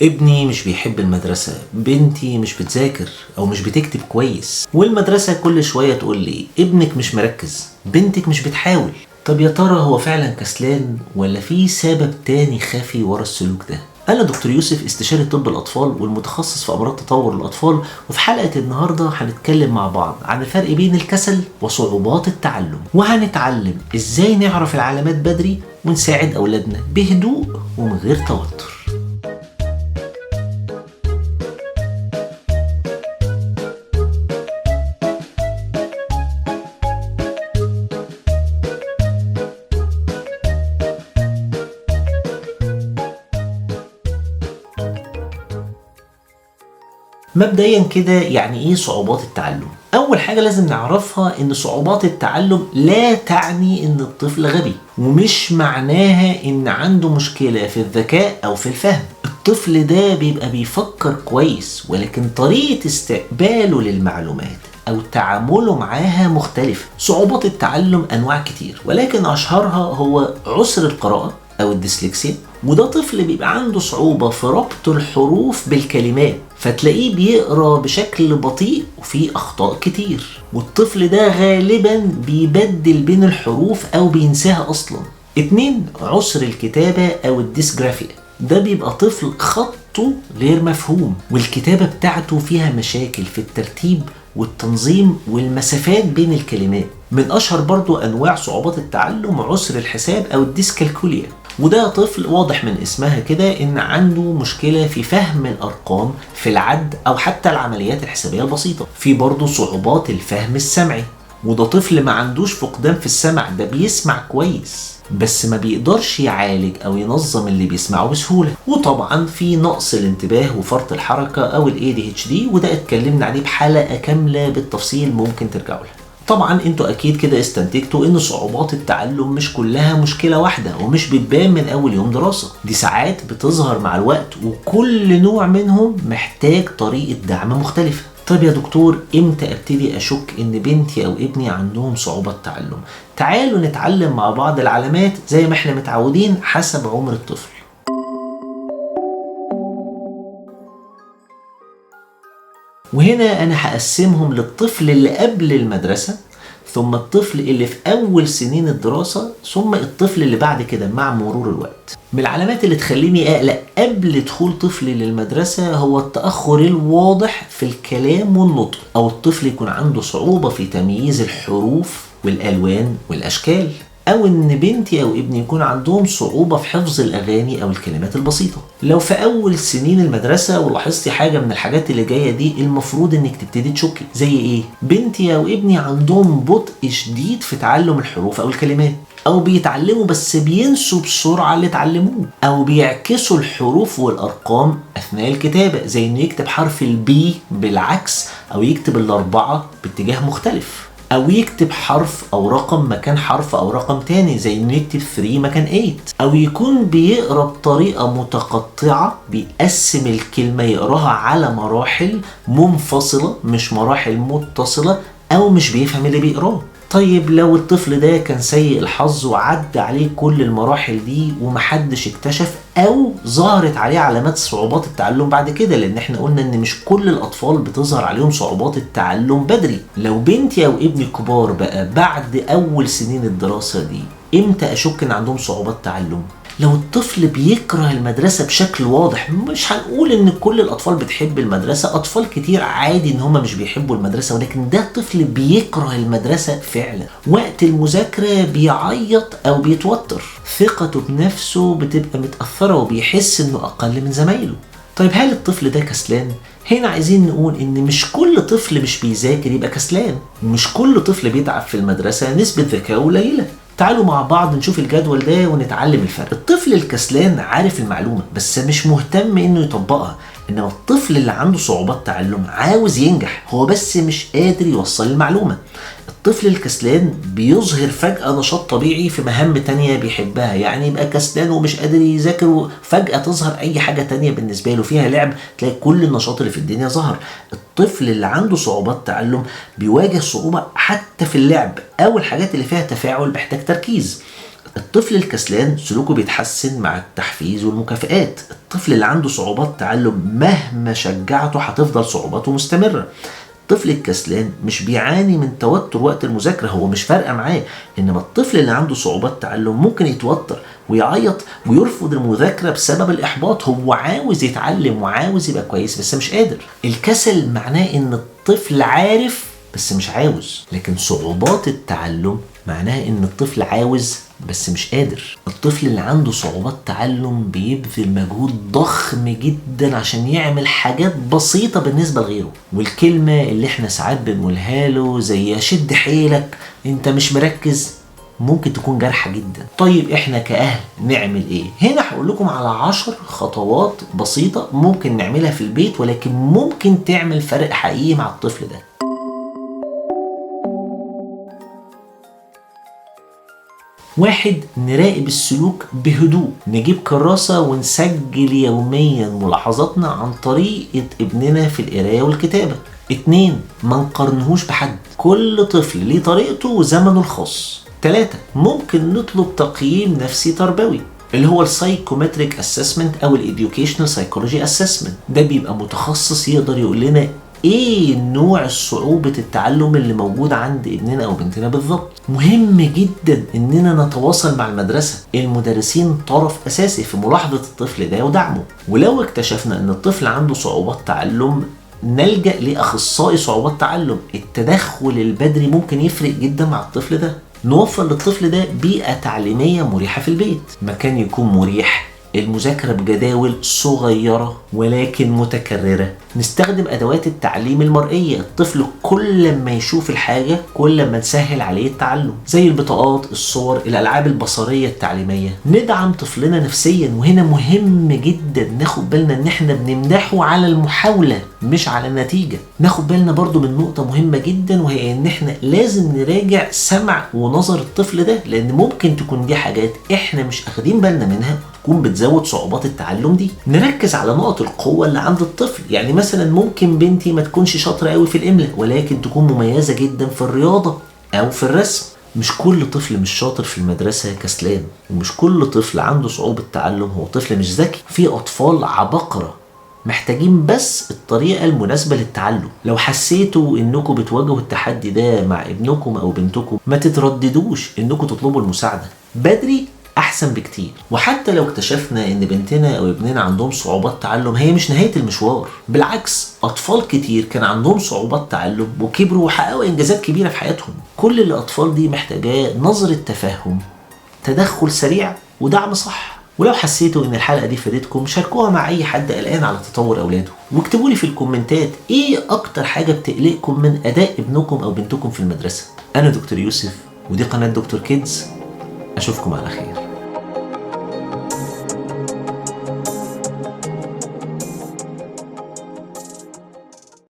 ابني مش بيحب المدرسة، بنتي مش بتذاكر أو مش بتكتب كويس، والمدرسة كل شوية تقول لي ابنك مش مركز، بنتك مش بتحاول. طب يا ترى هو فعلا كسلان ولا في سبب تاني خفي ورا السلوك ده؟ أنا دكتور يوسف، استشاري طب الأطفال والمتخصص في أمراض تطور الأطفال، وفي حلقة النهاردة هنتكلم مع بعض عن الفرق بين الكسل وصعوبات التعلم، وهنتعلم إزاي نعرف العلامات بدري ونساعد أولادنا بهدوء ومن غير توتر. مبدئيا كده، يعني ايه صعوبات التعلم؟ اول حاجة لازم نعرفها ان صعوبات التعلم لا تعني ان الطفل غبي، ومش معناها ان عنده مشكلة في الذكاء او في الفهم. الطفل ده بيبقى بيفكر كويس، ولكن طريقة استقباله للمعلومات او تعامله معاها مختلفة. صعوبات التعلم انواع كتير، ولكن اشهرها هو عسر القراءة او الديسلكسيا، وده طفل بيبقى عنده صعوبة في ربط الحروف بالكلمات، فتلاقيه بيقرأ بشكل بطيء وفيه أخطاء كتير. والطفل ده غالبا بيبدل بين الحروف أو بينساها أصلا. 2. عسر الكتابة أو الديسجرافيا، ده بيبقى طفل خطه غير مفهوم، والكتابة بتاعته فيها مشاكل في الترتيب والتنظيم والمسافات بين الكلمات. من أشهر برضو أنواع صعوبات التعلم عسر الحساب أو الديسكالكوليا، وده طفل واضح من اسمها كده ان عنده مشكلة في فهم الارقام في العد او حتى العمليات الحسابية البسيطة. في برضه صعوبات الفهم السمعي، وده طفل ما عندوش فقدان في السمع، ده بيسمع كويس بس ما بيقدرش يعالج او ينظم اللي بيسمعه بسهولة. وطبعا في نقص الانتباه وفرط الحركة او ال ADHD، وده اتكلمنا عليه بحلقة كاملة بالتفصيل، ممكن ترجعوا لها. طبعا انتوا اكيد كده استنتجتوا ان صعوبات التعلم مش كلها مشكلة واحدة، ومش بتبان من اول يوم دراسة، دي ساعات بتظهر مع الوقت، وكل نوع منهم محتاج طريقة دعم مختلفة. طيب يا دكتور، امتى ابتدي اشك ان بنتي او ابني عندهم صعوبات تعلم؟ تعالوا نتعلم مع بعض العلامات زي ما احنا متعودين حسب عمر الطفل. وهنا أنا هقسمهم للطفل اللي قبل المدرسة، ثم الطفل اللي في أول سنين الدراسة، ثم الطفل اللي بعد كده مع مرور الوقت. من العلامات اللي تخليني أقلق قبل دخول طفلي للمدرسة هو التأخر الواضح في الكلام والنطق، أو الطفل يكون عنده صعوبة في تمييز الحروف والألوان والأشكال، أو إن بنتي أو ابني يكون عندهم صعوبة في حفظ الأغاني أو الكلمات البسيطة. لو في أول سنين المدرسة ولاحظتي حاجة من الحاجات اللي جاية دي، المفروض إنك تبتدي تشكي. زي إيه؟ بنتي أو ابني عندهم بطء شديد في تعلم الحروف أو الكلمات، أو بيتعلموا بس بينسوا بسرعة اللي اتعلموه، أو بيعكسوا الحروف والأرقام أثناء الكتابة، زي إنه يكتب حرف البي بالعكس، أو يكتب الأربعة باتجاه مختلف، أو يكتب حرف أو رقم مكان حرف أو رقم تاني، زي إنه يكتب 3 مكان 8، أو يكون بيقرأ بطريقة متقطعة، بيقسم الكلمة يقراها على مراحل منفصلة مش مراحل متصلة، أو مش بيفهم اللي بيقراه. طيب لو الطفل ده كان سيء الحظ وعدى عليه كل المراحل دي ومحدش اكتشف، او ظهرت عليه علامات صعوبات التعلم بعد كده، لان احنا قلنا ان مش كل الاطفال بتظهر عليهم صعوبات التعلم بدري. لو بنتي او ابني كبار بقى بعد اول سنين الدراسة دي، امتى اشك ان عندهم صعوبات تعلم؟ لو الطفل بيكره المدرسة بشكل واضح، مش هنقول ان كل الاطفال بتحب المدرسة، اطفال كتير عادي ان هم مش بيحبوا المدرسة، ولكن ده طفل بيكره المدرسة فعلا. وقت المذاكرة بيعيط او بيتوتر، ثقته بنفسه بتبقى متأثرة وبيحس انه اقل من زمايله. طيب هل الطفل ده كسلان؟ هنا عايزين نقول ان مش كل طفل مش بيذاكر يبقى كسلان، ومش كل طفل بيتعب في المدرسة نسبة ذكائه قليلة. تعالوا مع بعض نشوف الجدول ده ونتعلم الفرق. الطفل الكسلان عارف المعلومة بس مش مهتم انه يطبقها، انما الطفل اللي عنده صعوبات تعلم عاوز ينجح، هو بس مش قادر يوصل المعلومة. الطفل الكسلان بيظهر فجأة نشاط طبيعي في مهام تانية بيحبها، يعني يبقى كسلان ومش قادر يذاكر، وفجأة تظهر أي حاجة تانية بالنسبة له فيها لعب، تلاقي كل النشاط اللي في الدنيا ظهر. الطفل اللي عنده صعوبات تعلم بيواجه صعوبة حتى في اللعب أو الحاجات اللي فيها تفاعل محتاج تركيز. الطفل الكسلان سلوكه بيتحسن مع التحفيز والمكافآت. الطفل اللي عنده صعوبات تعلم مهما شجعته هتفضل صعوباته مستمرة. الطفل الكسلان مش بيعاني من توتر وقت المذاكرة، هو مش فارقة معاه. إنما الطفل اللي عنده صعوبات تعلم ممكن يتوتر ويعيط ويرفض المذاكرة بسبب الإحباط. هو عاوز يتعلم وعاوز يبقى كويس بس مش قادر. الكسل معناه إن الطفل عارف بس مش عاوز، لكن صعوبات التعلم معناها إن الطفل عاوز بس مش قادر. الطفل اللي عنده صعوبات تعلم بيبذل مجهود ضخم جدا عشان يعمل حاجات بسيطة بالنسبة لغيره، والكلمة اللي احنا ساعات بنقولها له زي شد حيلك انت مش مركز ممكن تكون جارحة جدا. طيب احنا كأهل نعمل ايه؟ هنا هقول لكم على 10 خطوات بسيطة ممكن نعملها في البيت، ولكن ممكن تعمل فرق حقيقي مع الطفل ده. 1. نراقب السلوك بهدوء. نجيب كراسة ونسجل يوميا ملاحظاتنا عن طريقة ابننا في القراية والكتابة. 2. ما نقارنهوش بحد، كل طفل ليه طريقته وزمنه الخاص. 3. ممكن نطلب تقييم نفسي تربوي اللي هو السايكومتريك اسسمنت او الاديوكيشنال سايكولوجي اسسمنت. ده بيبقى متخصص يقدر يقول لنا ايه نوع صعوبة التعلم اللي موجود عند ابننا او بنتنا بالظبط. مهم جدا اننا نتواصل مع المدرسة، المدرسين طرف اساسي في ملاحظة الطفل ده ودعمه. ولو اكتشفنا ان الطفل عنده صعوبات تعلم نلجأ لأخصائي صعوبات تعلم. التدخل البدري ممكن يفرق جدا مع الطفل ده. نوفر للطفل ده بيئة تعليمية مريحة في البيت، مكان يكون مريح، المذاكرة بجداول صغيرة ولكن متكررة. نستخدم أدوات التعليم المرئية، الطفل كل ما يشوف الحاجة كل ما نسهل عليه التعلم، زي البطاقات، الصور، الألعاب البصرية التعليمية. ندعم طفلنا نفسيا، وهنا مهم جدا ناخد بالنا ان احنا بنمدحه على المحاولة مش على النتيجة. ناخد بالنا برضو من نقطة مهمة جدا، وهي ان احنا لازم نراجع سمع ونظر الطفل ده، لان ممكن تكون دي حاجات احنا مش اخدين بالنا منها تكون بتزود صعوبات التعلم دي. نركز على نقط القوة اللي عند الطفل، يعني مثلا ممكن بنتي ما تكونش شاطرة قوي في الإملاء ولكن تكون مميزة جدا في الرياضة أو في الرسم. مش كل طفل مش شاطر في المدرسة كسلان، ومش كل طفل عنده صعوبة تعلم هو طفل مش ذكي. في أطفال عباقرة محتاجين بس الطريقة المناسبة للتعلم. لو حسيتوا انكم بتواجهوا التحدي ده مع ابنكم او بنتكم ما تترددوش انكم تطلبوا المساعدة بدري، احسن بكتير. وحتى لو اكتشفنا ان بنتنا او ابننا عندهم صعوبات تعلم هي مش نهاية المشوار، بالعكس اطفال كتير كان عندهم صعوبات تعلم وكبروا وحققوا انجازات كبيرة في حياتهم. كل الاطفال دي محتاجاه نظرة تفهم، تدخل سريع، ودعم صح. ولو حسيتوا ان الحلقة دي فادتكم شاركوها مع اي حد قلقان على تطور اولاده، واكتبوا لي في الكومنتات ايه اكتر حاجة بتقلقكم من اداء ابنكم او بنتكم في المدرسة. انا دكتور يوسف ودي قناة دكتور كيدز، اشوفكم على خير.